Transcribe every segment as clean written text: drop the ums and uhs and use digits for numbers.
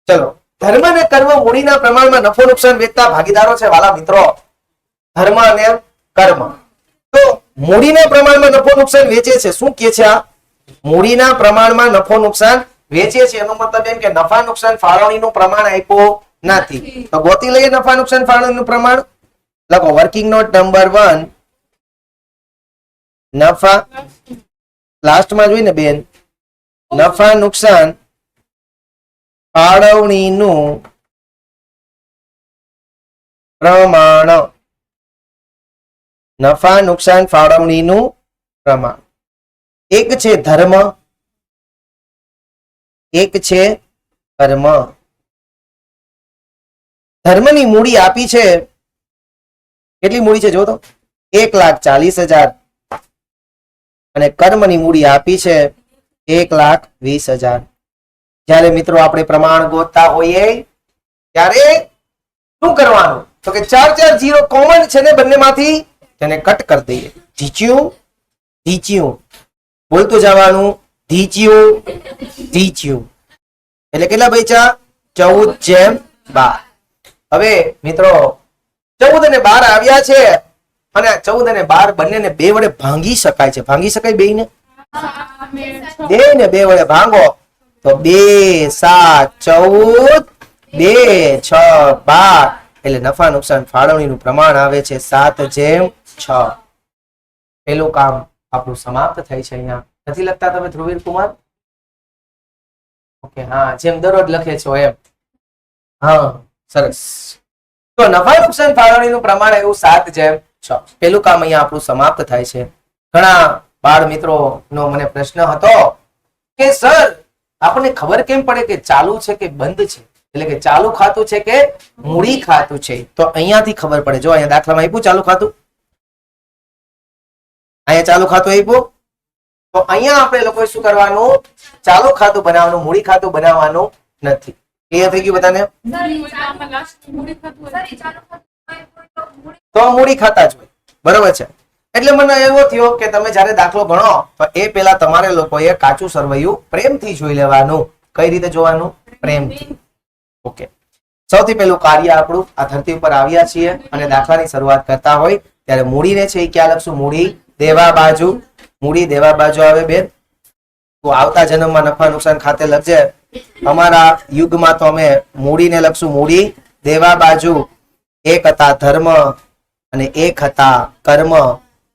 ચલો, ધર્મ અને કર્મ મૂડીના પ્રમાણમાં નફો નુકસાન વેચતા ભાગીદારો છે વાલા મિત્રો. ધર્મ અને કર્મ. તો મૂડીના પ્રમાણમાં નફો નુકસાન વેચે છે. શું કે છે આ? મૂડીના પ્રમાણમાં નફો નુકસાન વેચે છે. એનો મતલબ એમ કે નફા નુકસાન ફાળવણીનું પ્રમાણ આપ્યો નથી. તો ગોતી લઈએ નફા નુકસાન ફાળવણીનું પ્રમાણ. લખો વર્કિંગ નોટ નંબર 1. નફા લાસ્ટમાં જોઈને બેન, નફા નુકસાન ફાળવણીનું પ્રમાણ. નફા નુકસાન ફાળવણીનું પ્રમાણ. એક છે ધર્મ, એક છે કર્મ. ધર્મની મૂડી આપી છે. કેટલી મૂડી છે જો તો? 1,40,000. અને કર્મની મૂડી આપી છે 1,20,000. જ્યારે મિત્રો આપણે પ્રમાણ ગોતતા હોઈએ ત્યારે શું કરવાનું? તો કે 4 0 કોમન છે ને બંનેમાંથી, તેને કટ કરી દઈએ. ધીચ્યું ધીચ્યું બોલતું જવાનું. ધીચ્યું ધીચ્યું એટલે કેટલા બચ્યા? 14/12. હવે મિત્રો 14 અને 12 આવ્યા છે અને 14 અને 12 બંનેને 2 વડે ભાંગી શકાય છે. ભાંગી શકાય બેયને? બેયને 2 વડે ભાંગો તો 2 7 14 2 6 12 એટલે નફા નુકસાન ફાળવણીનું પ્રમાણ આવે છે 7/6. પેલું કામ આપણું સમાપ્ત થાય છે. અહીંયા નથી લખતા તમે ધ્રુવીર કુમાર? ઓકે, હા, જેમ દરરોજ લખે છો એમ. હા, સરસ. તો નફા નુકસાન ફાળવણીનું પ્રમાણ એવું 7/6. પેલું કામ અહીંયા આપણું સમાપ્ત થાય છે. ઘણા બાળ મિત્રો નો મને પ્રશ્ન હતો કે સર આપણને ખબર કેમ પડે કે ચાલુ છે કે બંધ છે? એટલે કે ચાલુ ખાતું છે કે મૂડી ખાતું છે? તો અહીંયાથી ખબર પડે. જો અહીંયા દાખલામાં આપ્યું ચાલુ ખાતું, અહીંયા ચાલુ ખાતું આપ્યું, તો અહીંયા આપણે લોકોએ શું કરવાનું? ચાલુ ખાતું બનાવવાનું, મૂડી ખાતું બનાવવાનું નથી. ક્લિયર થઈ ગયું બધાને? તો મૂડી ખાતા જ હોય. બરોબર છે. એટલે મને એવો થયો કે તમે જ્યારે દાખલો ગણો તો એ પેલા તમારે લોકોએ કાચું સરવૈયું પ્રેમથી જોઈ લેવાનું. કઈ રીતે જોવાનું? પ્રેમથી. ઓકે, સૌથી પહેલું કાર્ય આપણું આ ધરતી ઉપર આવ્યા છીએ અને દાખલાની શરૂઆત કરતા હોય ત્યારે મૂડીને છે એ ક્યાં લખશું? મૂડી દેવા બાજુ. મૂડી દેવા બાજુ આવે બેન. તો આવતા જન્મમાં નફા નુકસાન ખાતે લખજે. અમારા યુગમાં તો અમે મૂડીને લખશું મૂડી દેવા બાજુ. એક હતા ધર્મ અને એક હતા કર્મ.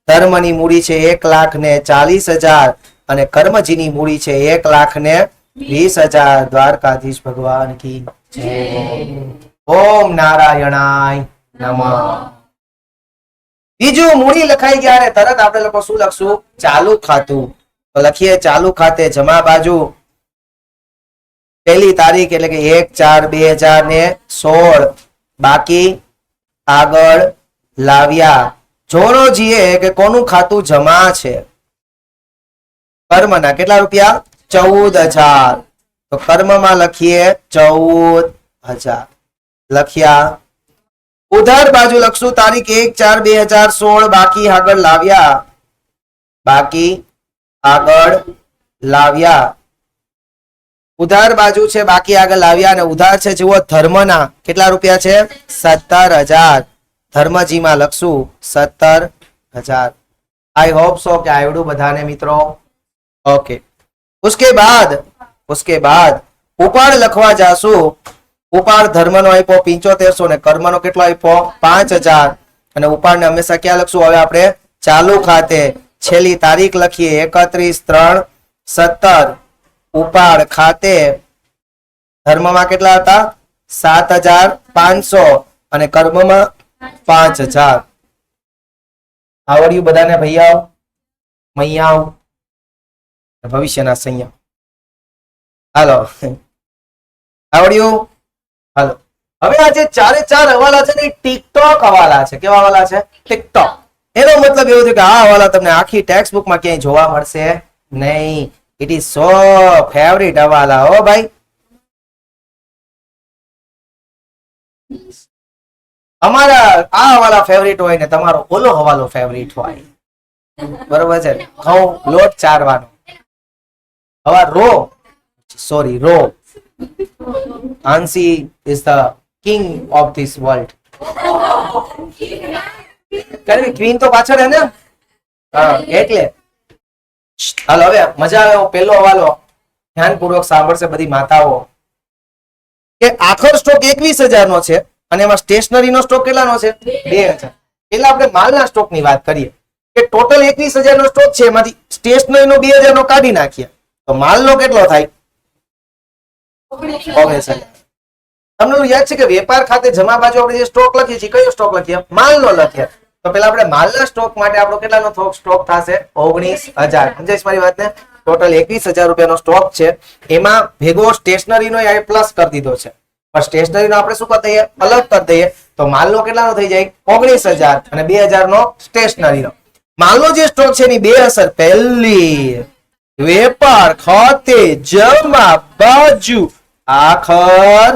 ધર્મની મૂડી છે 1,40,000 અને કર્મજીની મૂડી છે 1,20,000. દ્વારકાધીશ ભગવાન કી જય. ઓમ નારાયણાય નમઃ. બીજું, મૂડી લખાઈ ગયા અને તરત આપણે લોકો શું લખશું? ચાલુ ખાતું. તો લખીએ ચાલુ ખાતે જમા બાજુ. પહેલી તારીખ એટલે કે 1/4/2016 બાકી આગળ લાવ્યા. જોરોજીએ કે કોનું ખાતું જમા છે? કર્મના. કેટલા રૂપિયા? 14,000. તો કર્મમાં લખીએ 14,000. લખ્યા. ઉધાર બાજુ લખશું તારીખ 1/4/2016 બાકી આગળ લાવ્યા. બાકી આગળ લાવ્યા. ઉધાર બાજુ છે બાકી આગળ લાવ્યા અને ઉધાર છે જુઓ ધર્મના. કેટલા રૂપિયા છે? 17,000. ધર્મજીમાં લખશું 17,000. આઈ હોપ સો કે આવડું બધાને મિત્રો. ઓકે, ઉસકે બાદ ઉપાડ લખવા જાશું. ઉપાડ ધર્મનો આપ્યો 7500 ને કર્મનો કેટલો આપ્યો? 5,000. અને ઉપાડને હંમેશા ક્યાં લખશું? હવે આપણે ચાલુ ખાતે. છેલ્લી તારીખ લખીએ 31/3/17. ઉપાડ ખાતે ધર્મમાં કેટલા હતા? 7,500 અને કર્મમાં 5,000. આવડ્યું બધાને ભૈયાઓ મૈયાઓ ભવિષ્યના સંયમ? હાલો, આવડ્યું? હાલો, હવે આ જે 4 હવાલા છે ને ટિકટોક હવાલા છે. કેવા હવાલા છે? ટિકટોક. એનો મતલબ એવું છે કે આ હવાલા તમને આખી ટેક્સ્ટ બુકમાં ક્યાંય જોવા મળશે નહીં. ઇટ ઇઝ સો ફેવરિટ હવાલા. હો ભાઈ, અમારા આ હવાલા ફેવરિટ હોય ને તમારો ઓલો હવાલો ફેવરિટ હોય. બરોબર છે? ઘઉં લોટ ચારવાનો. હવે રો આંસી is the king of this world. Queen તો પાછળ હે ને, હા એટલે હાલો હવે મજા આવે. પહેલો હવાલો ધ્યાનપૂર્વક સાંભળશે બધી માતાઓ કે આખર સ્ટોક 21,000 નો છે અને એમાં સ્ટેશનરી નો સ્ટોક કેટલાનો છે? 2,000. એટલે આપણે માલના સ્ટોક ની વાત કરીએ કે ટોટલ 21,000 નો સ્ટોક છે, એમાંથી સ્ટેશનરી નો 2,000 નો કાઢી નાખીએ તો માલનો કેટલો થાય? 19,000. તમને યાદ છે કે વેપાર ખાતે જમા બાજુ આપણે જે સ્ટોક લખીએ છીએ કયો સ્ટોક લખીએ? માલનો લખીએ. તો પેલા આપણે માલના સ્ટોક માટે આપણો કેટલાનો સ્ટોક થશે? 19,000. સમજાય મારી વાતને? ટોટલ 21,000 રૂપિયાનો સ્ટોક છે, એમાં ભેગો સ્ટેશનરી નો પ્લસ કરી દીધો છે, પણ સ્ટેશનરી નો આપણે શું કરી દઈએ? અલગ કરી દઈએ. તો માલનો કેટલાનો થઈ જાય? 19,000 અને 2,000 નો સ્ટેશનરી નો. માલનો જે સ્ટોક છે એની બે અસર. પહેલી, વેપાર ખાતે જમા બાજુ આખર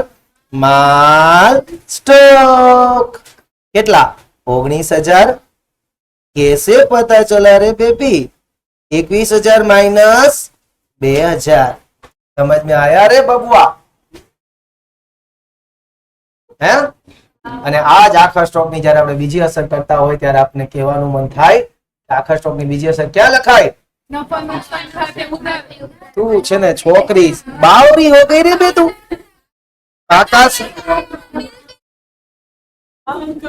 માલ સ્ટોક કેટલા? 19,000. कैसे पता चला रे बेबी? 21,000 माइनस 2,000. समझ में आया रे बबुआ? હે? અને આ જ આખા સ્ટોક ની જયારે આપણે બીજી અસર કરતા હોય ત્યારે આપણે કહેવાનું મન થાય આખા સ્ટોક ની બીજી અસર ક્યાં લખાય? તું છે ને છોકરી બાવરી હો ગઈ રે બે તું. आकाश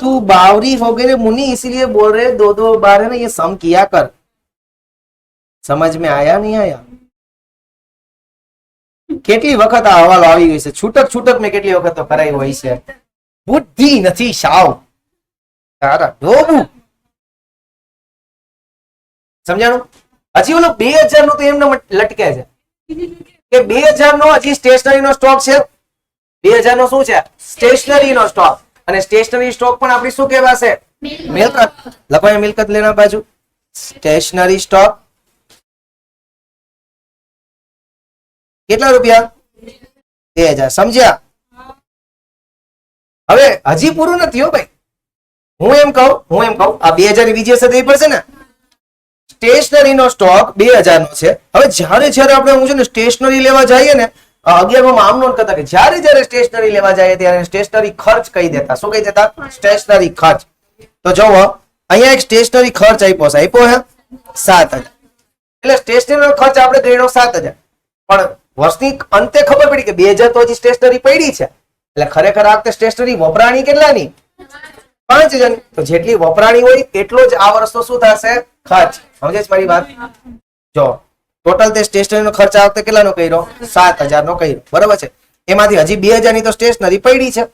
तू बावरी हो गई रे मुन्नी, इसीलिए बोल रहे 2-2 बार है ना ये सम किया कर. समझ में आया नहीं आया? કેટલી વખત આ હવાલો આવી ગઈ છે, છૂટક મેં કેટલી વખત તો કરાઈ હોય છે. બુદ્ધિ નથી સાવ તારા ડોબુ. સમજાણું? હજી ઓલો 2,000 નું તો એમને લટકે છે કે 2,000 નો હજી સ્ટેશનરી નો સ્ટોક છે. 2,000 નો શું છે? સ્ટેશનરી નો સ્ટોક. અને સ્ટેશનરી સ્ટોક પણ આપણી શું કહેવાશે? મિલકત. લખો મિલકત લેના બાજુ સ્ટેશનરી સ્ટોક. કેટલા રૂપિયા? 2,000. સમજ્યા? હવે હજી પૂરું નથી હો ભાઈ. હું એમ કહું આ 2,000 ની બીજી અસર દેવી પડશે ને. સ્ટેશનરી નો સ્ટોક 2,000 નો છે. હવે જ્યારે આપણે હું છે ને સ્ટેશનરી લેવા જઈએ ને 11 આમ નોંધ કરતા કે જ્યારે સ્ટેશનરી લેવા જાય ત્યારે સ્ટેશનરી ખર્ચ કહી દેતા. શું કહી દેતા? સ્ટેશનરી ખર્ચ. તો જોવો અહીંયા એક સ્ટેશનરી ખર્ચ આપ્યો હે 7,000. એટલે સ્ટેશનરી નો ખર્ચ આપણે ગણ્યો 7,000, પણ વર્ષની અંતે ખબર પડી કે 2,000 તો હજી સ્ટેશનરી પડી છે. એટલે ખરેખર આ વખતે સ્ટેશનરી વપરાણી કેટલાની? 5,000. તો જેટલી વપરાણી હોય એટલો જ આ વર્ષનો શું થશે? ખર્ચ. સમજે છે મારી વાત? જો ટોટલ તે સ્ટેશનરી નો ખર્ચ આ વખતે કેટલાનો કર્યો? 7,000 નો કર્યો. બરોબર છે. એમાંથી હજી 2,000 ની તો સ્ટેશનરી પડી છે.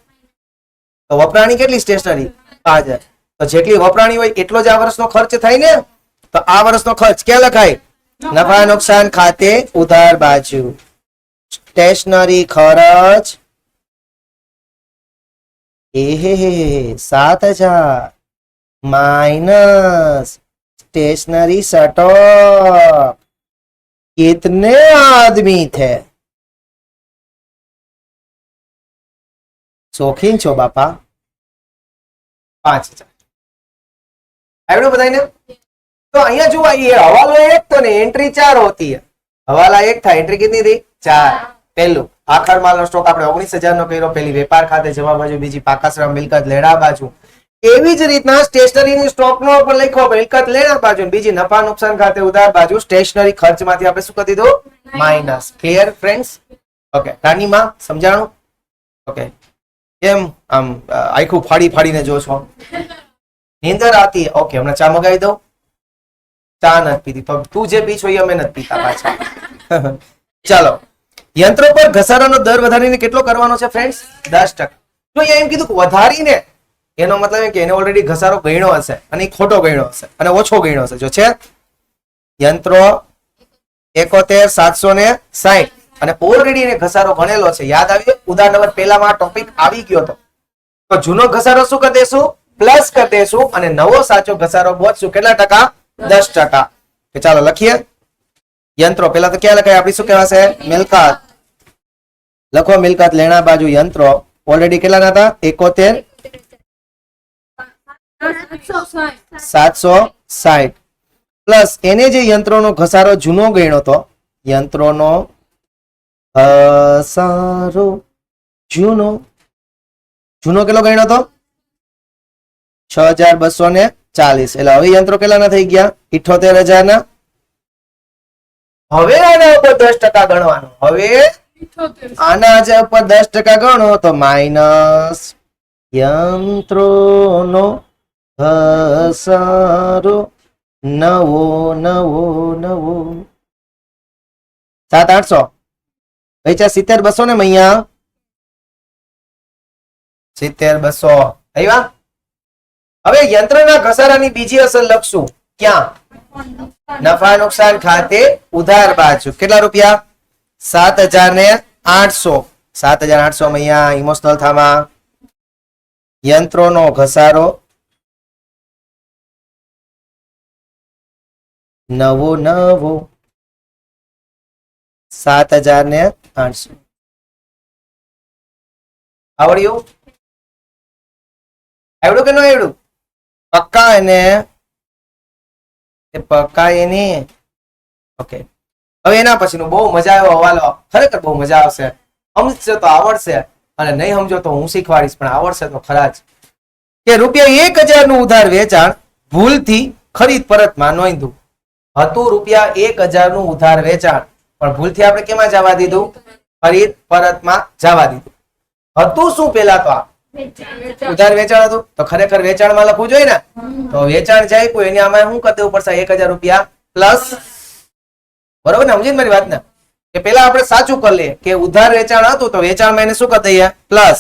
તો વપરાણી કેટલી સ્ટેશનરી? 5,000. તો જેટલી વપરાણી હોય એટલો જ આ વર્ષનો ખર્ચ થાય ને. તો આ વર્ષનો ખર્ચ ક્યાં લખાય? નફા નુકસાન ખાતે ઉધાર બાજુ. સ્ટેશનરી ખર્ચ 7,000 माइनस स्टेशनरी स्टॉक. कितने आदमी थे? शौकीन छो बापा? 5,000. आवड़ो बताइए. तो अहिया जो ये हवालो 1 तो ने एंट्री 4 होती है. हवाला 1 था, एंट्री कितनी थी? 4. पहलू आखर माल स्टॉक આપણે 19,000 નો કર્યો. પેલી વેપાર ખાતે જવા બાજુ, બીજી પાકાશ્રમ મિલકત લેણા બાજુ. એવી જ રીતના સ્ટેશનરી સ્ટોક નો પણ લખ્યો મિલકત લેણા બાજુ, બીજી નફા નુકસાન ખાતે ઉધાર બાજુ સ્ટેશનરી ખર્ચમાંથી આપણે શું કરી દીધું? માઇનસ. Clear friends? ઓકે. નાની માં સમજાણું? ઓકે. કેમ આમ આખું ફાડીને જો છો? નીંદર આતી? ઓકે, હમણાં ચા મગાવી દઉં. ચા નથી પીતી તો તું જે પી છો એ અમે નથી પીતા પાછા. ચાલો. યંત્રો પર ઘસારાનો દર વધારીને કેટલો કરવાનો છે ફ્રેન્ડ્સ? 10%. જો એમ કીધું કે વધારીને, એનો મતલબ કે એને ઓલરેડી ઘસારો ગણ્યો હશે અને ખોટો ગણ્યો હશે અને ઓછો ગણ્યો હશે. જો છે યંત્રો 71,760 અને ઓલરેડી એને ઘસારો ગણેલો છે. યાદ આવ્યું? ઉદાહરણ નંબર પહેલામાં આ ટોપિક આવી ગયો હતો. તો જૂનો ઘસારો શું કરી દેશું? પ્લસ કરી દેશું અને નવો સાચો ઘસારો ગોતશું. કેટલા ટકા? 10%. ચાલો લખીએ. યંત્રો પેલા તો ક્યાં લખાય? આપણી શું કહેવાશે? મિલકત. લખો મિલકત લેણા બાજુ યંત્રો. ઓલરેડી કેટલા હતા? 71,760 પ્લસ એને જે યંત્રોનો ઘસારો જૂનો ગણ્યો હતો યંત્રોનો ઘસારો જૂનો કેટલો ગણ્યો હતો 6240 એટલે હવે યંત્રો કેટલાના થઈ ગયા 78,000 ના હવે આના ઉપર 10% ગણવાનું હવે આના જે ઉપર 10% ગણો તો માઇનસ યંત્રોનો ઘસારો નવો 7,800 વેચા 70,200 ને મૈયા 70,200 આવ્યા હવે યંત્રના ઘસારાની બીજી અસર લખશું ક્યાં નફા નુકસાન ખાતે ઉધાર બાજુ કેટલા રૂપિયા 7,800 7,800 મૈયા ઇમોશનલ થામા યંત્રોનો ઘસારો નવો 7,800 આવડ્યું કે ન આવડ્યું પક્કા એને પકાય ઓકે હવે એના પછીનું બહુ મજા આવ્યો હવાલો ખરેખર બહુ મજા આવશે સમજશે તો આવડશે અને નહીં સમજો તો હું શીખવાડીશ પણ આવડશે તો ખરા જ કે રૂપિયા 1,000 નું ઉધાર વેચાણ ભૂલથી ખરીદ પરતમાં નોંધ્યું હતું રૂપિયા 1,000 નું ઉધાર વેચાણ પણ ભૂલથી આપણે કેમાં જવા દીધું ખરીદ પરતમાં જવા દીધું હતું શું પેલા તો આ ઉધાર વેચાણ હતું તો ખરેખર વેચાણમાં લખવું જોઈએ ને તો વેચાણ જાય કોઈ એની આમાં શું કરી દેવું પડશે 1,000 રૂપિયા પ્લસ બરોબર ને સમજી મારી વાત ને કે પેલા આપણે સાચું કરી લઈએ કે ઉધાર વેચાણ હતું તો વેચાણમાં એને શું કરી દઈએ પ્લસ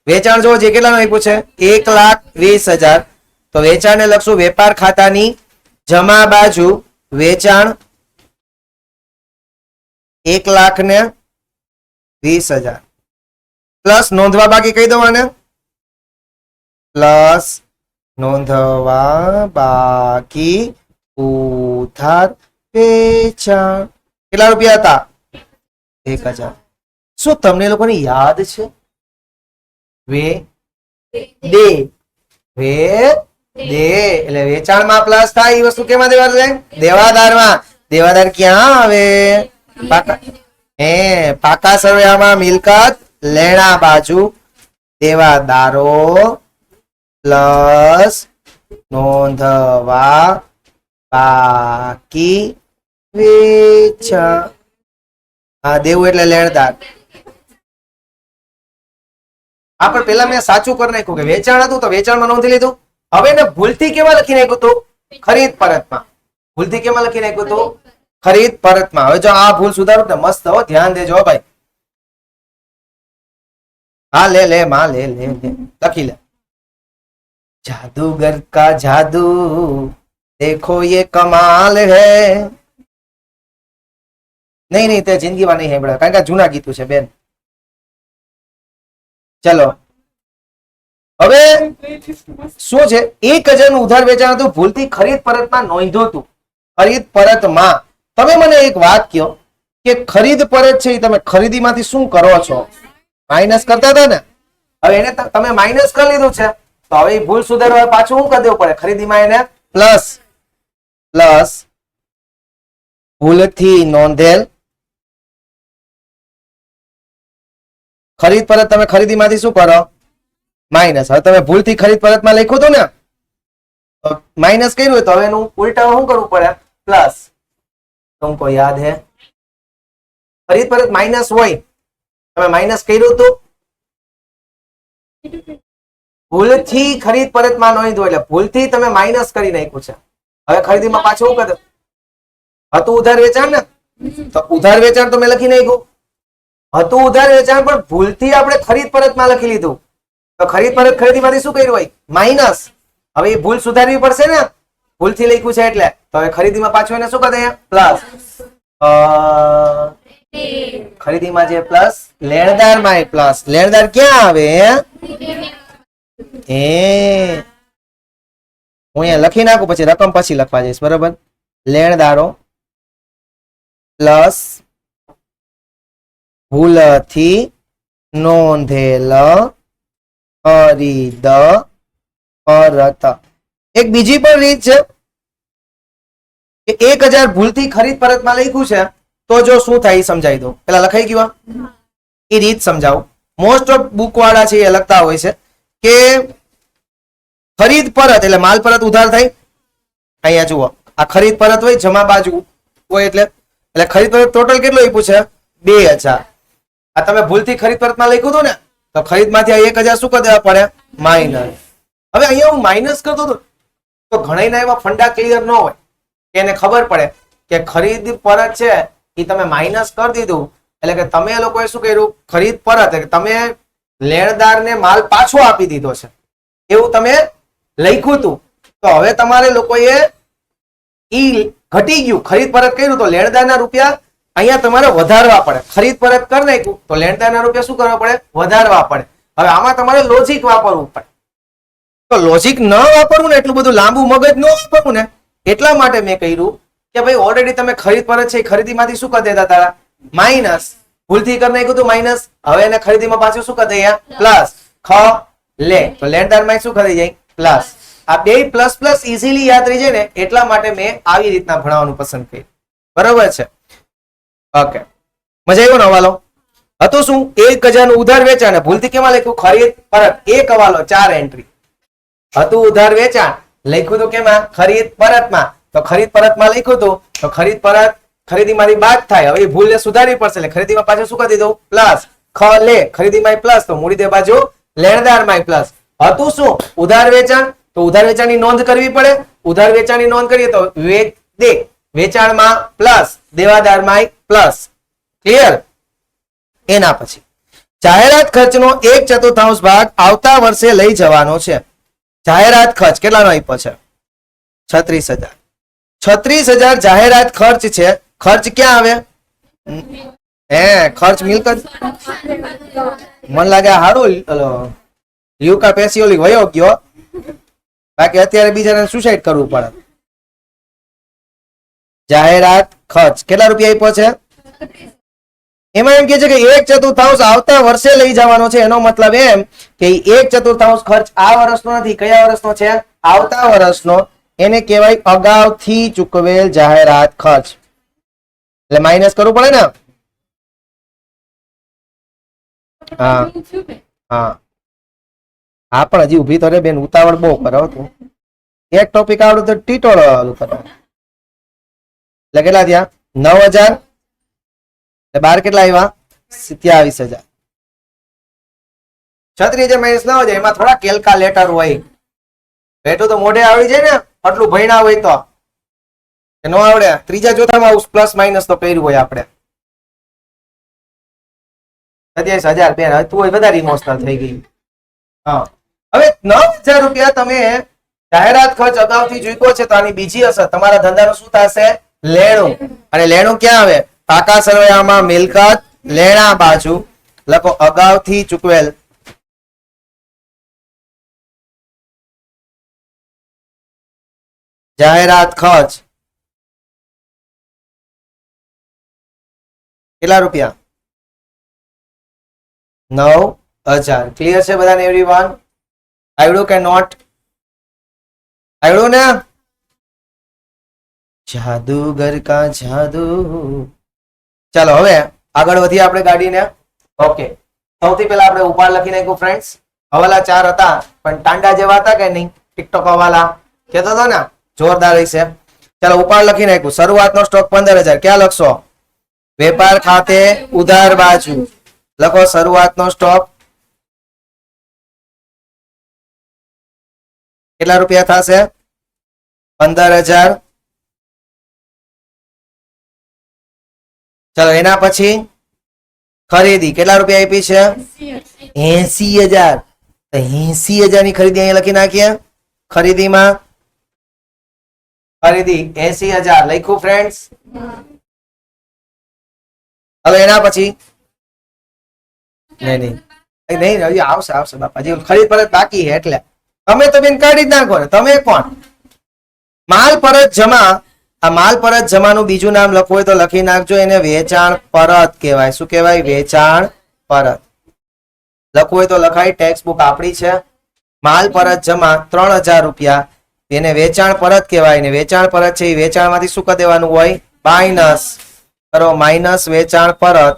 વેચાણ જો જે કેટલાનું આપ્યું છે 1,20,000 તો વેચાણને લખશું વેપાર ખાતાની જમા બાજુ વેચાણ 1,20,000 પ્લસ નોંધવા બાકી કહી દો આને પ્લસ નોંધવા બાકી ઉધાર વેચાણ કેટલા રૂપિયા હતા 1,000 શું તમને લોકોને યાદ છે વે દે એટલે વેચાણમાં પ્લસ થાય એ વસ્તુ કેમાં દેવા જાય દેવાદારમાં દેવાદાર ક્યાં આવે પાકા સરવૈયામાં મિલકત લેણા બાજુ દેવાદારો પ્લસ નોંધવા બાકી વેચાણ હા દેવું એટલે લેણદાર પણ પેલા મેં સાચું કરી નાખ્યું કે વેચાણ હતું તો વેચાણમાં નોંધી લીધું હવે એને ભૂલથી કેમાં લખી નાખ્યું હતું ખરીદ પરતમાં ભૂલથી કેમાં લખી નાખ્યું હતું ખરીદ પરતમાં હવે જો આ ભૂલ સુધારો ને મસ્ત હો ધ્યાન દેજો ભાઈ હા લે લખી લે जादूगर का जादू देखो ये कमाल है नहीं ते जिंदगी में नहीं है बड़ा कारण के जूना गीतों છે બેન ચલો હવે શું છે 1,000 નું ઉધાર વેચાણ હતું ભૂલથી ખરીદ પરતમાં નોંધ્યું હતું ખરીદ પરતમાં તમે મને એક વાત કહો કે ખરીદ પરત છે તમે ખરીદીમાંથી શું કરો છો માઇનસ કરતા હતા ને હવે એને તમે માઇનસ કરી લીધું છે તો હવે ભૂલ સુધારવા પાછું શું કરી દેવું પડે ખરીદીમાં એને પ્લસ ભૂલથી નોંધેલ ખરીદ પરત તમે ખરીદીમાંથી શું કરો માઇનસ હવે તમે ભૂલથી ખરીદ પરતમાં લખ્યું હતું ને માઇનસ કર્યું હોય તો હવે એનું ઉલટા શું કરવું પડે પ્લસ तुमको याद है खरीद परत माइनस હોય તમે માઇનસ કર્યું હતું ભૂલથી ખરીદ પરતમાં નોંધ્યું એટલે ભૂલથી તમે માઇનસ કરી નાખ્યું છે હવે ખરીદીમાં પાછું શું કરે હતું ઉધાર વેચાણ ને તો ઉધાર વેચાણ તો મેં લખી નાખ્યું હતું ઉધાર વેચાણ પણ ભૂલથી આપણે ખરીદ પરતમાં લખી લીધું તો ખરીદ પરત ખરીદીમાંથી શું કર્યું હોય માઇનસ હવે એ ભૂલ સુધારવી પડશે ને ભૂલથી લખ્યું છે એટલે તો હવે ખરીદીમાં પાછું એને શું કરી દઈએ પ્લસ ખરીદીમાં જે પ્લસ લેણદારમાં એ પ્લસ લેણદાર ક્યાં આવે હું અહીંયા લખી નાખું પછી રકમ પછી લખવા જઈશ બરોબર લેણદારો પ્લસ ભૂલથી નોંધેલ ખરીદ પરત એક બીજી પણ રીત છે કે 1,000 ભૂલથી ખરીદ પરતમાં લખ્યું છે તો જો શું થાય એ સમજાવી દઉં. પેલા લખાઈ ગયું એ રીત સમજાવું. મોસ્ટ ઓફ બુક વાળા છે એ લખતા હોય છે કે ખરીદ પરત એટલે માલ પરત ઉધાર થાય. અહીંયા જુઓ આ ખરીદ પરત હોય, જમા બાજુ હોય એટલે ખરીદ પરત ટોટલ કેટલો એ પૂછે 2000. આ તમે ભૂલથી ખરીદ પરતમાં લખ્યું હતું ને તો ખરીદમાંથી આ 1000 શું કરી દેવા પડે? માઇનસ. હવે અહીંયા હું માઇનસ કરતો હતો તો ઘણા એવા ફંડા ક્લિયર ન હોય કે એને ખબર પડે કે ખરીદ પરત છે એ તમે માઇનસ કરી દીધું એટલે કે તમે લોકોએ શું કર્યું? ખરીદ પરત એટલે તમે લેણદારને માલ પાછો આપી દીધો છે એવું તમે લખ્યું હતું. તો હવે તમારે લોકોએ ઈ ઘટી ગયું, ખરીદ પરત કર્યું તો લેણદારના રૂપિયા અહીંયા તમારે વધારવા પડે. ખરીદ પરત કરી નાખ્યું તો લેણદારના રૂપિયા શું કરવા પડે? વધારવા પડે. હવે આમાં તમારે લોજિક વાપરવું પડે. તો લોજિક ન વાપરવું ને, એટલું બધું લાંબુ મગજ ન વાપરવું ને, એટલા માટે મેં કહ્યું કે ભાઈ ઓલરેડી તમે ખરીદ પરત છે ખરીદીમાંથી શું કરી દેતા તારા? માઇનસ. ભૂલથી કરી નાખ્યું હતું માઇનસ, હવે એને ખરીદીમાં પાછું શું કરી દઈએ? પ્લસ. ખ લે તો લેણદારમાં શું કરી જાય? પ્લસ. આ બે પ્લસ પ્લસ ઇઝીલી યાદ રહી જાય ને એટલા માટે મેં આવી રીતના ભણાવવાનું પસંદ કર્યું. બરોબર છે? ઓકે, મજા આવ્યો ને? હવાલો હતું શું? 1000 નું ઉધાર વેચાણ. ભૂલથી કેમાં લખ્યું? ખરીદ પરત. એક હવાલો 4 એન્ટ્રી હતું. ઉધાર વેચાણ લખ્યું હતું કેમાં? ખરીદ પરતમાં. તો ખરીદ પરતમાં લખ્યું હતું તો ખરીદ પરત ખરીદીમાંથી બાદ થાય. હવે એ ભૂલને સુધારવી પડશે એટલે ખરીદીમાં પાછું શું કરી દીધું? પ્લસ. ખ લે ખરીદીમાં પ્લસ તો મૂડી દે બાજુ લેણદારમાં પ્લસ. હતું શું? ઉધાર વેચાણ. તો ઉધાર વેચાણની નોંધ કરવી પડે. ઉધાર વેચાણની નોંધ કરીએ તો વેચાણમાં પ્લસ, દેવાદારમાં પ્લસ. ક્લિયર? એના પછી જાહેરાત ખર્ચનો 1/4 ભાગ આવતા વર્ષે લઈ જવાનો છે. જાહેરાત ખર્ચ કેટલાનો આપ્યો છે? 36000. 36000 જાહેરાત ખર્ચ છે. ખર્ચ ક્યાં આવે? ખર્ચ મિલકત. મને લાગે હારું યુકા પેસી ઓલી વયો ગયો, બાકી અત્યારે બીજાને સુસાઇડ કરવું પડે. જાહેરાત ખર્ચ કેટલા રૂપિયા આપ્યો છે? એમાં એમ કે છે કે 1/4 આવતા વર્ષે લઈ જવાનો છે. એનો મતલબ એમ કે 1/4 ખર્ચ આ વર્ષનો નથી. કયા વર્ષનો છે? આવતા વર્ષનો. એને કહેવાય અગાઉથી ચૂકવેલ જાહેરાત ખર્ચ. એટલે માઇનસ કરવું પડે ને. હા હા હા, પણ હજી ઉભી તો રે બેન, ઉતાવળ બહુ કરો તું. એક ટોપિક આવડું તો ટીટોળો કરો. એટલે કેટલા થયા? 9000. બાર કેટલા આવ્યા? 27000. 36000 માઇનસ 9000. એમાં થોડા કેલ્ક્યુલેટર હોય. એટલું તો મોઢે આવડી જાય ને, આટલું ભણ્યા હોય તો. ન આવડે ત્રીજા ચોથામાં પ્લસ માઇનસ તો કર્યું હોય આપણે. 27000 બેન તું હોય વધારે ઇમોશનલ થઈ ગઈ. હા, હવે 9000 રૂપિયા તમે જાહેરાત ખર્ચ અગાઉથી ચૂક્યો છે તો આની બીજી અસર તમારા ધંધાનું શું થશે? લેણું. અને લેણું ક્યાં આવે? પાકા સરવૈયામાં મિલકત લેણા બાજુ લખો અગાઉથી ચૂકવેલ જાહેરાત ખર્ચ. કેટલા રૂપિયા? 9000. ક્લિયર છે બધાને? એવરીવન આવડ્યું કે નોટ આવડ્યું ને? જાદુગર કા જાદુ. ચાલો હવે આગળ વધીએ આપણે ગાડીને. ઓકે, સૌથી પહેલા આપણે ઉપાડ લખી નાખ્યું ફ્રેન્ડ્સ. હવાલા 4 હતા પણ ટાંડા જેવા હતા કે નહીં? ટિકટોક હવાલા કહેતો હતો ને, જોરદાર છે. ચાલો ઉપાડ લખી નાખ્યું. શરૂઆતનો સ્ટોક 15000. ક્યાં લખશો? વેપાર ખાતે ઉધાર બાજુ લખો શરૂઆતનો સ્ટોક. કેટલા રૂપિયા થશે? 15000. ચાલો એના પછી ખરીદી કેટલા રૂપિયા આપી છે? 80000. 80000 ની ખરીદી અહીંયા લખી નાખીએ. ખરીદીમાં ખરીદી 80000 લખ્યું ફ્રેન્ડ્સ. હવે એના પછી નહીં હજી આવશે બાપા, હજી ખરીદ પરત બાકી છે એટલે તમે તો બેન કાઢી જ નાખો ને. તમે કોણ? માલ પરત જમા. આ માલ પરત જમાનું બીજું નામ લખવું હોય તો લખી નાખજો. એને વેચાણ પરત કહેવાય. શું કહેવાય? વેચાણ પરત. લખવું હોય તો લખાય. ટેક્સ્ટ બુક આપણી છે. માલ પરત જમા 3000 રૂપિયા. એને વેચાણ પરત કહેવાય. ને વેચાણ પરત છે એ વેચાણમાંથી શું કરી દેવાનું હોય? માઇનસ. કરો માઇનસ વેચાણ પરત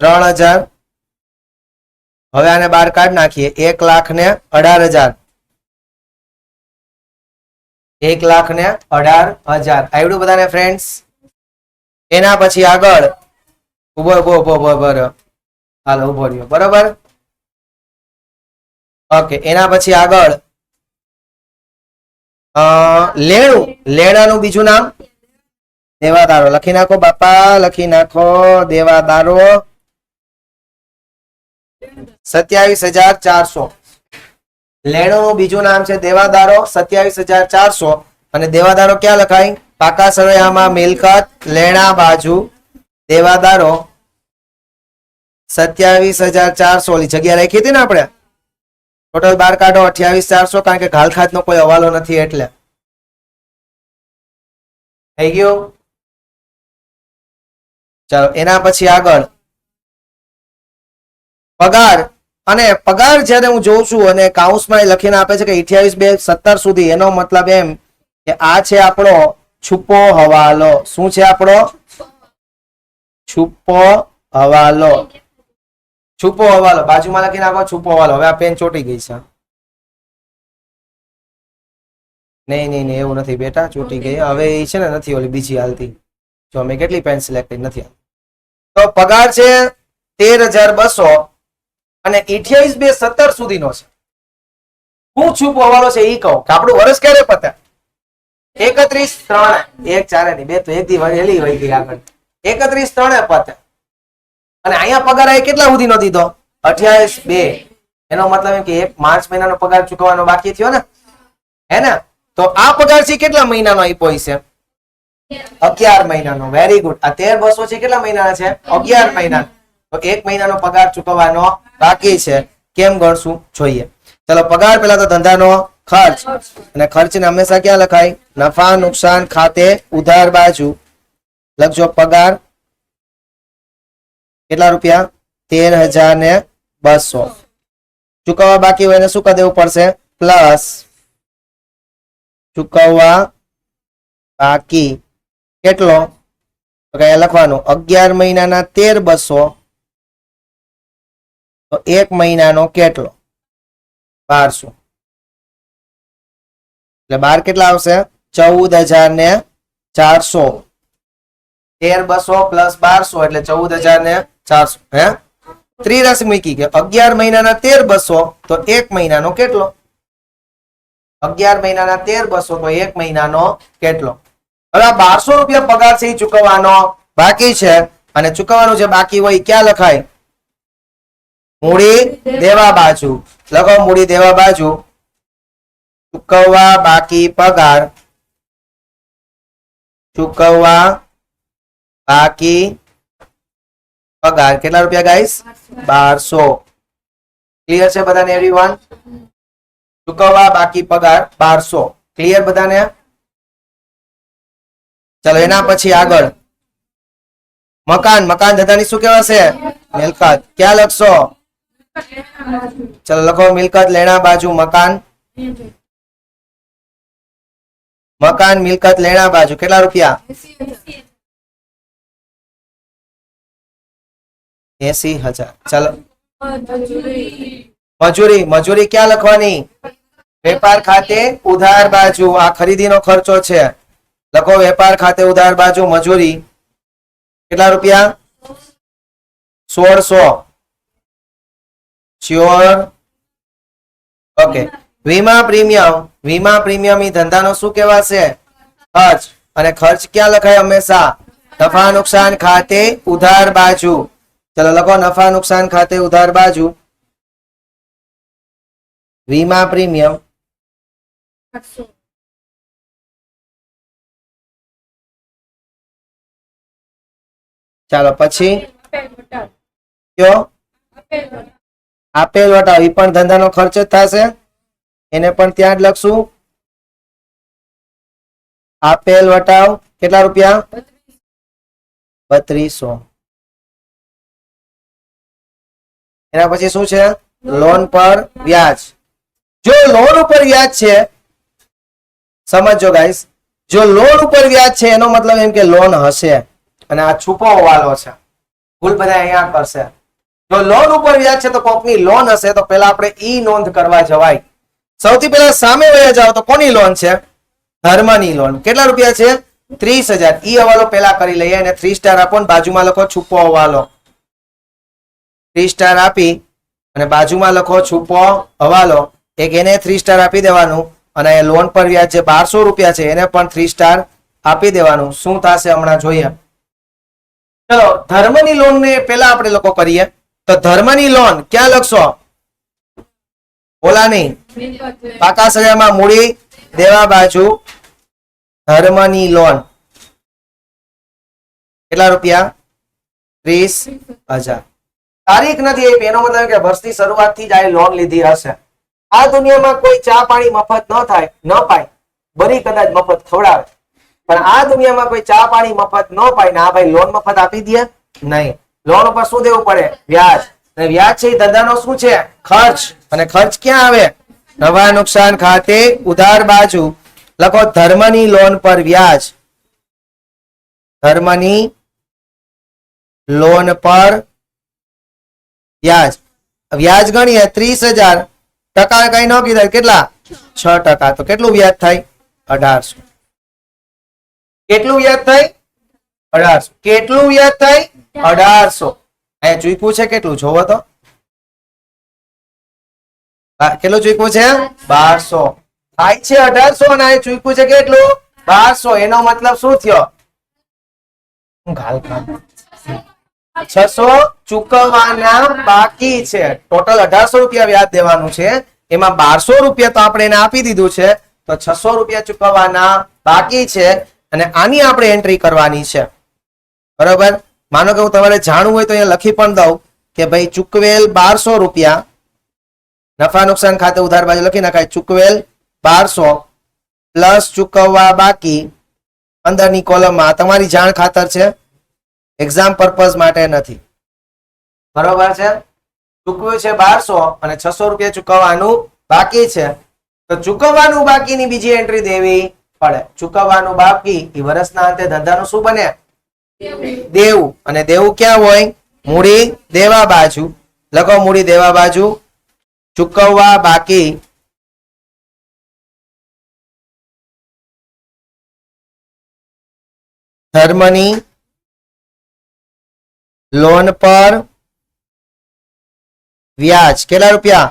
$3,000. હવે આને બહાર કાઢી નાખીએ 1,18,000. 1,18,000 આવડું બધાને ફ્રેન્ડ્સ. એના પછી આગળ ઉભો હાલો ઉભો રહ્યો બરોબર. ઓકે એના પછી આગળ લેણાનું બીજું નામ દેવાદારો. લખી નાખો બાપા, લખી નાખો દેવાદારો. 27,400. લેણુનું બીજું નામ છે દેવાદારો 27,400. અને દેવાદારો ક્યાં લખાય? પાકા સરવૈયામાં મિલકત લેણા બાજુ દેવાદારો 27,400. ઓલી જગ્યા રાખી હતી ને આપણે, ટોટલ બાર કાઢો 28,400, કારણ કે ઘાલખાત નો કોઈ હવાલો નથી એટલે થઈ ગયું. ચાલો એના પછી આગળ પગાર. અને પગાર જયારે હું જોઉં છું અને કાઉન્સમાં લખીને આપે છે કે 28,217 સુધી, એનો મતલબ એમ કે આ છે આપણો છુપો હવાલો. શું છે આપણો છુપો હવાલો? છુપો હવાલો બાજુમાં લખી નાખો છુપો હવાલો. હવે આ પેન ચોટી ગઈ છે. નહીં એવું નથી બેટા, ચોટી ગઈ. હવે એ છે ને નથી ઓલી બીજી હાલતી. જો મેં કેટલી પેન સિલેક્ટ કરી નથી. તો પગાર છે 13,200 અને 28,217 સુધીનો છે. શું છુપો હવાલો છે એ કહો કે આપણું વર્ષ ક્યારે પતે? 31/3 બે તો એક દી વહેલી હોય ગઈ આગળ. 31/3 પતે. અને અહીંયા પગાર આ કેટલા સુધીનો દીધો? 28/2. એનો મતલબ એમ કે 1 માર્ચ મહિનાનો પગાર ચૂકવવાનો બાકી થયો ને, હે ને? તો આ પગાર છે કેટલા મહિનાનો આપ્યો છે? 11 મહિનાનો. Very good. આ 13,200 છે કેટલા મહિનાના છે? 11 મહિના. તો 1 મહિનાનો પગાર ચૂકવવાનો બાકી છે. કેમ ગણશું જોઈએ. ચલો પગાર પેલા તો ધંધાનો ખર્ચ, અને ખર્ચને હંમેશા ક્યાં લખાય? નફા નુકસાન ખાતે ઉધાર બાજુ લખજો. પગાર કેટલા રૂપિયા? 13,200. ચૂકવવા બાકી હોય એને શું કરી દેવું પડશે? પ્લસ ચૂકવવા બાકી કેટલો? તો કઈ લખવાનું 11 મહિનાના 13,200. તો 1 મહિનાનો કેટલો? 1200. એટલે 12 કેટલા આવશે? 14,400. 13,200 પ્લસ 1200 એટલે 14,400. હે ત્રિરાશી મૂકી કે 11 મહિનાના 13,200 તો 1 મહિનાનો કેટલો? 11 મહિનાના 13,200 તો 1 મહિનાનો કેટલો? હવે આ 1200 રૂપિયા પગાર છે ચૂકવવાનો બાકી છે. અને ચૂકવવાનું જે બાકી હોય ક્યાં લખાય? મૂડી દેવા બાજુ લખો. મૂડી દેવા બાજુ ચૂકવવા બાકી પગાર, ચૂકવવા બાકી પગાર કેટલા રૂપિયા ગાઈસ? 1200. ક્લિયર છે બધાને એવરીવન? ચૂકવવા બાકી પગાર 1200. ક્લિયર બધાને? ચલો એના પછી આગળ મકાન. મકાન ધંધાની શું કહેવાશે? મિલકત. ક્યાં લખશો? ચલો લખો મિલકત લેણા બાજુ મકાન. મકાન મિલકત લેણા બાજુ કેટલા રૂપિયા? 80,000. ચલો મજૂરી. મજૂરી ક્યાં લખવાની? વેપાર ખાતે ઉધાર બાજુ. આ ખરીદીનો ખર્ચો છે. લખો વેપાર ખાતે ઉધાર બાજુ મજૂરી કેટલા રૂપિયા? 1600. શ્યોર? ઓકે. વીમા પ્રીમિયમ. વીમા પ્રીમિયમ એ ધંધાનો શું કહેવાશે? ખર્ચ. અને ખર્ચ ક્યાં લખાય હંમેશા? નફા નુકસાન ખાતે ઉધાર બાજુ. ચલો લખો નફા નુકસાન ખાતે ઉધાર બાજુ વીમા પ્રીમિયમ 800. ચાલો પછી કયો? આપેલ વટાવ. એ પણ ધંધાનો ખર્ચ જ થશે, એને પણ ત્યાં જ લખશું. આપેલ વટાવ કેટલા રૂપિયા? 3200. એના પછી શું છે? લોન પર વ્યાજ. જો લોન ઉપર વ્યાજ છે સમજો ગાઈસ, જો લોન ઉપર વ્યાજ છે એનો મતલબ એમ કે લોન હશે, અને આ છુપો હવાલો છે. ભૂલ બધા અહીંયા કરશે. જો લોન ઉપર વ્યાજ છે તો કોકની લોન હશે તો પહેલા આપણે ઈ નોંધ કરવા જવાય. સૌથી પહેલા સામે વયા જાઓ તો કોની લોન છે? ધર્મની લોન. કેટલા રૂપિયા છે? 30,000. ઈ હવાલો પહેલા કરી લઈએ અને 3 સ્ટાર આપો ને બાજુમાં લખો છુપો હવાલો. 3 સ્ટાર આપી અને બાજુમાં લખો છુપો હવાલો. એક એને 3 સ્ટાર આપી દેવાનું અને એ લોન પર વ્યાજ જે 1200 રૂપિયા છે એને પણ 3 સ્ટાર આપી દેવાનું. શું થશે હમણાં જોઈએ. ચલો ધર્મની લોન ને પહેલા આપણે લોકો કરીએ. તો ધર્મની લોન ક્યાં લખશો? બોલા નહીં. પાકા સજામાં મૂડી દેવા બાજુ ધર્મની લોન કેટલા રૂપિયા? 30,000. તારીખ નથી આપી એનો મતલબ કે વર્ષની શરૂઆતથી જ આ લોન લીધી હશે. આ દુનિયામાં કોઈ ચા પાણી મફત ન થાય, ન પાય. બરી કદાચ મફત ખવડાવે, પણ આ દુનિયામાં કોઈ ચા પાણી મફત ન પાય ને આ ભાઈ લોન મફત આપી દે નહીં. લોન ઉપર શું દેવું પડે? વ્યાજ. અને વ્યાજ છે એ ધંધાનો શું છે? ખર્ચ. અને ખર્ચ ક્યાં આવે? નવા નુકસાન ખાતે ઉધાર બાજુ લખો ધર્મની લોન પર વ્યાજ. ધર્મની લોન પર વ્યાજ. વ્યાજ ગણીએ 30,000. ટકા કઈ ન કીધા, કેટલા? 6%. તો કેટલું વ્યાજ થાય? 1800. કેટલું વ્યાજ થાય? 1800. કેટલું વ્યાજ થાય? 1800. અહીંયા ચૂક્યું છે કેટલું જોવો તો. કેટલું ચૂક્યું છે? 1200. થાય છે 1800 અને આ ચૂક્યું છે કેટલું? 1200. એનો મતલબ શું થયો? 600 ચૂકવવાના બાકી છે. ટોટલ 1800 રૂપિયા વ્યાજ દેવાનું છે, એમાં 1200 રૂપિયા તો આપણે એને આપી દીધું છે, તો 600 રૂપિયા ચૂકવવાના બાકી છે અને આની આપણે એન્ટ્રી કરવાની છે. બરોબર. માનો કે હું તમારે જાણવું હોય તો અહીંયા લખી પણ દઉં કે ભાઈ ચૂકવેલ 1200 રૂપિયા, નફા નુકસાન ખાતે ઉધાર બાજુ લખી નાખાય ચૂકવેલ 1200 પ્લસ ચૂકવવા બાકી અંદરની કોલમમાં. તમારી જાણ ખાતર છે, એક્ઝામ પર્પઝ માટે નથી. બરોબર છે. ચૂકવ્યું છે 1200 અને 600 રૂપિયા ચૂકવવાનું બાકી છે, તો ચૂકવવાનું બાકીની બીજી એન્ટ્રી દેવી પડે. ચૂકવવાનું બાકી એ વર્ષના અંતે ધંધાનું શું બને? દેવું. અને દેવું ક્યાં હોય? મૂડી દેવા બાજુ. લખો મૂડી દેવા બાજુ ચૂકવવા બાકી ધર્મની લોન પર વ્યાજ. કેટલા રૂપિયા?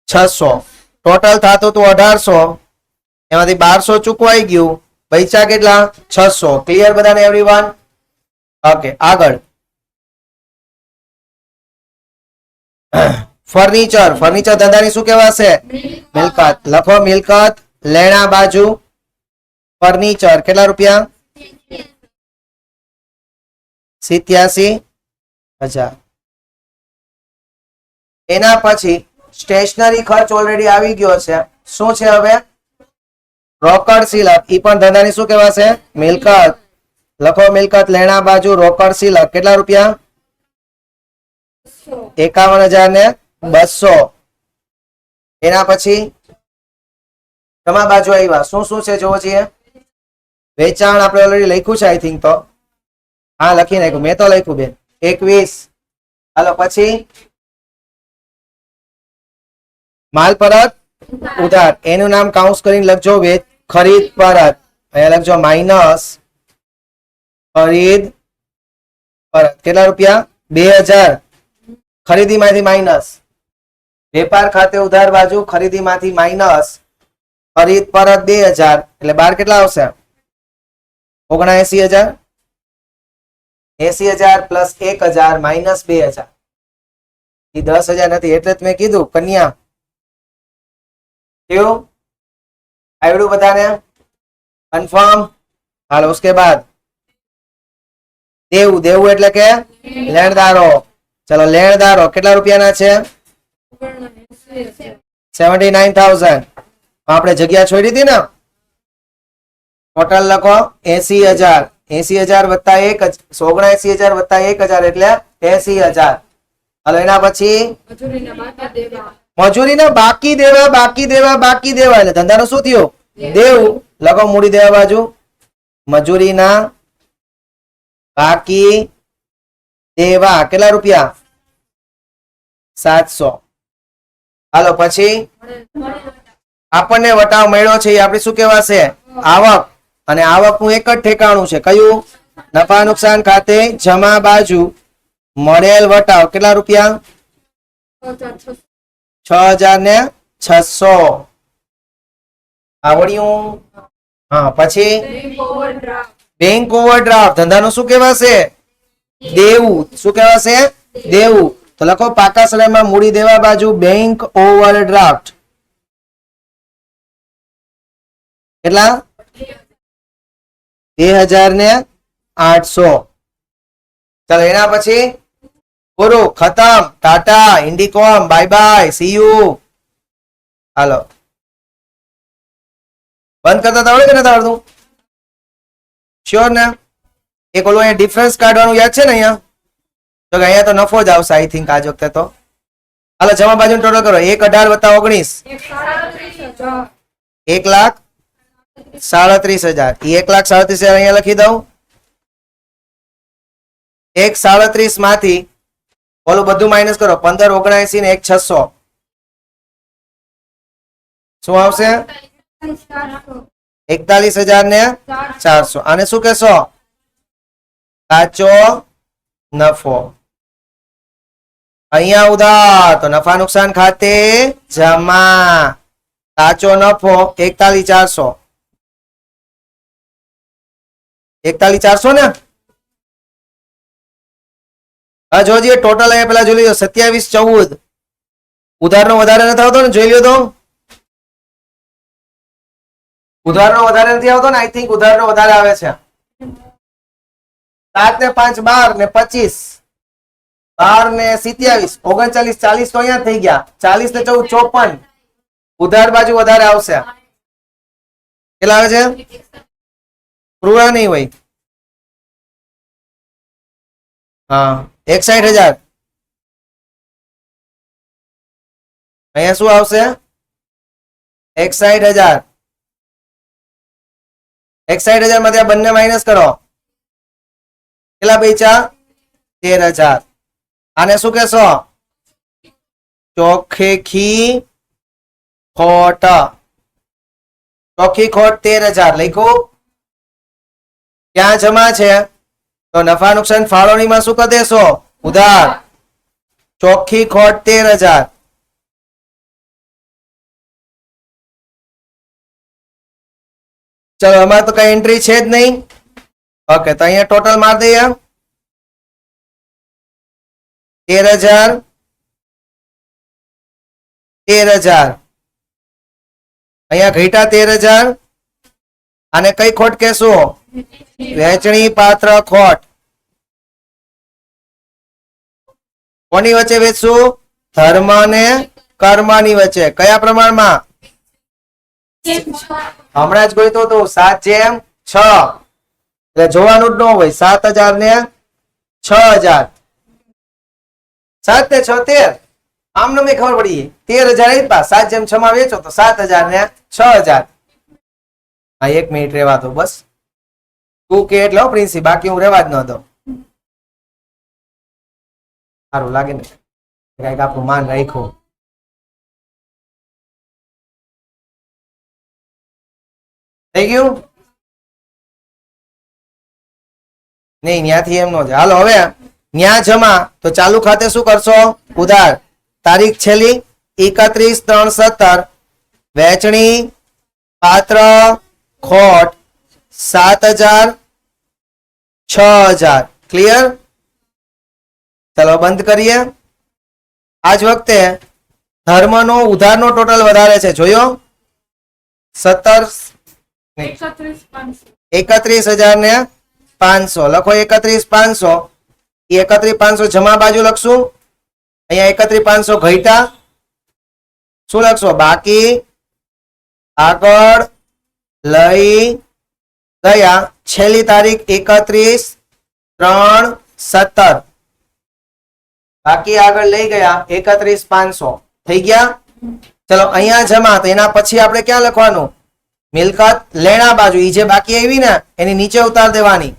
600. ટોટલ થતું હતું 1800, એમાંથી 1200 ચૂકવાઈ ગયું, પૈસા કેટલા? 600. ક્લિયર બધાને એવરીવન? ઓકે. આગળ ફર્નિચર. ફર્નિચર ધંધાની શું કહેવાશે? મિલકત. લખો મિલકત લેણા બાજુ ફર્નિચર. કેટલા રૂપિયા? 87,000. એના પછી સ્ટેશનરી ખર્ચ ઓલરેડી આવી ગયો છે. શું છે હવે? રોકડ સિલક. ઈ પણ ધંધાની શું કહેવાશે? મિલકત. લખો મિલકત લેણા બાજુ રોકડ સિલક. કેટલા રૂપિયા? 51,200. એના પછી તમારા બાજુ આવ્યા શું શું છે જોવો છીએ. વેચાણ આપણે ઓલરેડી લખ્યું છે આઈ થિંક તો. હા લખી નાખ્યું, મેં તો લખ્યું બેન. 21. હાલો પછી માલ પરત ઉધાર. એનું નામ કાઉન્સ કરીને લખજો. ખરીદ પરત. અહીંયા લખજો માઇનસ ખરીદ પરત. કેટલા રૂપિયા? 2000. ખરીદીમાંથી માઇનસ. વેપાર ખાતે ઉધાર બાજુ ખરીદીમાંથી માઇનસ ખરીદ પરત 2000 એટલે 12 કેટલા આવશે? 79,000. 80,000 પ્લસ 1,000 માઇનસ 2000 એ 10,000 નથી, એટલે જ મેં કીધું કન્યા. કેવું આવડ્યું બધાને? કન્ફર્મ? હાલો उसके बाद દેવું. દેવું એટલે કે લેણદારો. ચલો લેણદારો કેટલા રૂપિયાના છે? 79,000. આપણે જગ્યા છોડી હતી ને. ટોટલ લખો 80,000. 80,000 વત્તા 79,000 વત્તા 1,000 એટલે 80,000. હાલો એના પછી મજૂરીના બાકી દેવા. બાકી દેવા એટલે ધંધાનો શું થયો? દેવું લખો મૂડી દેવા બાજુ મજૂરીના બાકી દેવા કેટલા રૂપિયા 700. હાલો પછી આપણને વટાવ મળ્યો છે એ આપણે શું કહેવાશે આવક અને આવકનું એક જ ઠેકાણું છે કયું નફા નુકસાન ખાતે જમા બાજુ મળેલ વટાવ કેટલા રૂપિયા 6600 આવડ્યું હા પછી બેંક ઓવરડ્રાફ્ટ ધંધાનું શું કહેવાશે દેવું શું કહેવાશે દેવું તો લખો પાકા સલાહમાં મૂડી દેવા બાજુ બેંક ઓવરડ્રાફ્ટ કેટલા 2800 ચાલો એના પછી પૂરું ખતમ Tata Indicom bye bye see you હાલો બંધ કરતા આવડે કે નથી આવડતું શ્યોર ને એક ઓલું અહીંયા ડિફરન્સ કાઢવાનું યાદ છે ને અહીંયા તો કે અહીંયા તો નફો જ આવશે આઈ થિંક આજ વખતે તો હાલો જમા બાજુ ટોટલ કરો 1,18 વત્તા 19 1,37,000 એ 1,37,000 અહીંયા લખી દઉં 1,37 માંથી ઓલું બધું માઇનસ કરો 15,79 ને 1,600 શું આવશે 41,400 આને શું કહેશો કાચો નફો અહીંયા ઉધાર તો નફા નુકસાન ખાતે જમા કાચો નફો 41,400 41,400 ને હા જોજે ટોટલ અહીંયા પેલા જોઈ લો 27,14 ઉધારનો વધારે નથી આવતો ને જોઈ લ્યો તો ઉધારનો વધારે નથી આવતો ને આઈ થિંક ઉધારનો વધારે આવે છે 7 ને 5 12 ને 25 12 ને 27 39 40 તો અહીંયા થઈ ગયા 40 ને 14 54 ઉધાર બાજુ વધારે આવશે કેટલા આવે છે પૂરા નહીં હોય હા 61,000 અહીંયા શું આવશે 61,000 61,000 માંથી આ બંને માઇનસ કરો કેટલા પૈસા 13,000 આને શું કહેશો ચોખ્ખી ખોટ ચોખ્ખી ખોટ 13,000 લખ્યું ક્યાં જમા છે તો નફા નુકસાન ફાળવણીમાં શું કરી દેશો ઉધાર ચોખ્ખી ખોટ 13,000 ચલો આમાં તો કઈ એન્ટ્રી છે જ નહીં ઓકે તો અહીંયા ટોટલ માર દઈએ 13,000 13,000 અહીંયા ઘટા 13,000 આને કઈ ખોટ કહેશો વહેંચણી પાત્ર ખોટ કોની વચ્ચે વેચશું ધર્મ અને કર્મની વચ્ચે કયા પ્રમાણમાં હમણાં જ ગોઈતો તો 7:6 એટલે જોવાનું જ ન હોય 7,000 ને 6,000 7 ને 6 13 આમ નમે ખબર પડી 13,000 આપ્યા 7:6 માં વેચો તો 7,000 ને 6,000 હા 1 મિનિટ રેવા દો બસ તું કે એટલે પ્રિન્સી બાકી હું રેવા જ ન દઉં સારું લાગે ને કઈક આપણું માન રાખ્યું થઈ ગયું નહીં ત્યાંથી એમ નો જાય હાલો હવે ન્યા જમા તો ચાલુ ખાતે શું કરશો ઉધાર તારીખ છેલ્લી 31/3/17 વહેંચણી પાત્ર ખોટ 7,000 6,000 ક્લિયર ચલો બંધ કરીએ આજ વખતે ધર્મનો ઉધારનો ટોટલ વધારે છે જોયો 31,500 લખો 31,500 31,500 જમા બાજુ લખશું અહીંયા 31,500 ઘટા શું લખશો બાકી આગળ લઈ ગયા છેલ્લી તારીખ 31/3/17 બાકી આગળ લઈ ગયા 31,500 થઈ ગયા ચલો અહીંયા જમા તો એના પછી આપણે ક્યાં લખવાનું મિલકત લેણા બાજુ ઈ જે બાકી આવી ને એની નીચે ઉતાર દેવાની.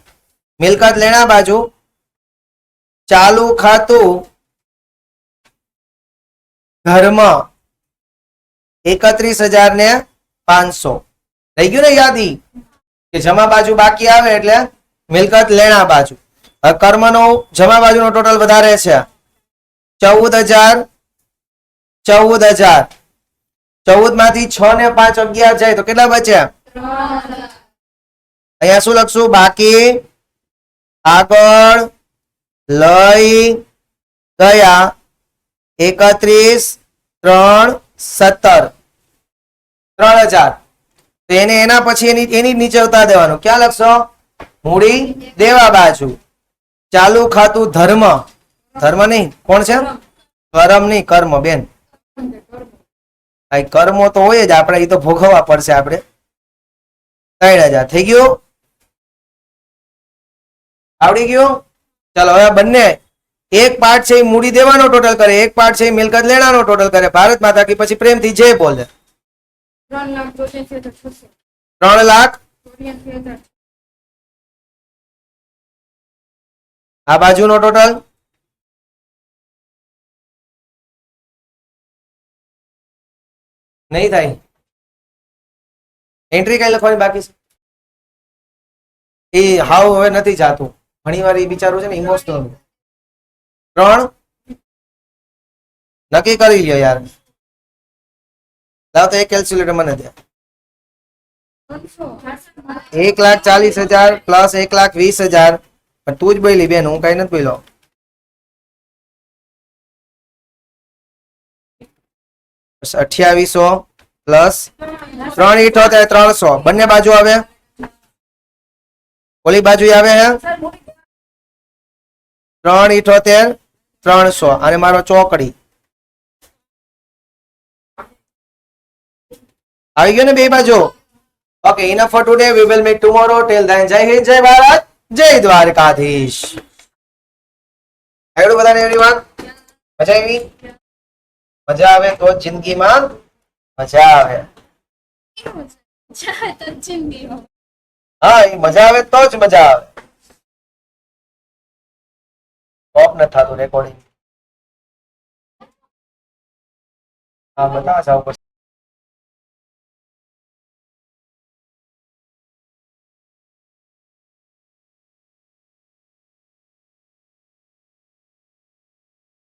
મિલકત લેણા બાજુ ચાલુ ખાતું ધર્મ 31,500 થઈ ગયું ને યાદી કે જમા બાજુ બાકી આવે એટલે મિલકત લેણા બાજુ. હવે કર્મનો જમા બાજુનો ટોટલ વધારે છે 14,000 14 માંથી 6 ને 5 11 જાય તો કેટલા બચ્યા? અહીંયા શું લખશું? બાકી આગળ લઈ ગયા 31,317 3,000. તો એને એના પછી એની નીચે ઉતાર દેવાનું. ક્યાં લખશો? મૂડી દેવા બાજુ. ચાલુ ખાતું ધર્મ. ધર્મ નહીં, કોણ છે? કર્મ નહીં, કર્મ બેન. કર્મો તો હોય જ આપણે, એ તો ભોગવવા પડશે આપણે. 3,000 થઈ ગયું? આવડી ગયું? ચાલો હવે બંને એક પાર્ટ છે એ મૂડી દેવાનો ટોટલ કરે, એક પાર્ટ છે એ મિલકત લેણાનો ટોટલ કરે. ભારત માતા કી પછી પ્રેમથી જે બોલે 3 લાખ. આ બાજુનો ટોટલ નહીં થાય. એન્ટ્રી કઈ લખવાની બાકી છે? એ હાવ હવે નથી જાતું. ઘણી વાર એ બિચારું છે ને ઇમોશનલ. 3 નક્કી કરી લ્યો યાર. લાવ તો એક કેલ્ક્યુલેટર મને દે. 1,40,000 પ્લસ 1,20,000. પણ તું જ બોલી બેન, હું કઈ નથી બોલ્યો. 2800 પ્લસ 3,78 300 બંને બાજુ આવે. ઓલી બાજુ આવે હે 3,78 300 અને મારો ચોકડી આવી ગયો ને બે બાજુ. Okay, enough for today. We will meet tomorrow. Till then, જય હિન્દ, જય ભારત, જય દ્વારકાધીશ. હેડો બધાને એવરીવન. મજા આવી? મજા આવે તો જિંદગીમાં મજા આવે. હા, એ મજા આવે તો જ મજા આવે. ઓફ ન થતું રેકોર્ડિંગ. હા, બતાવો.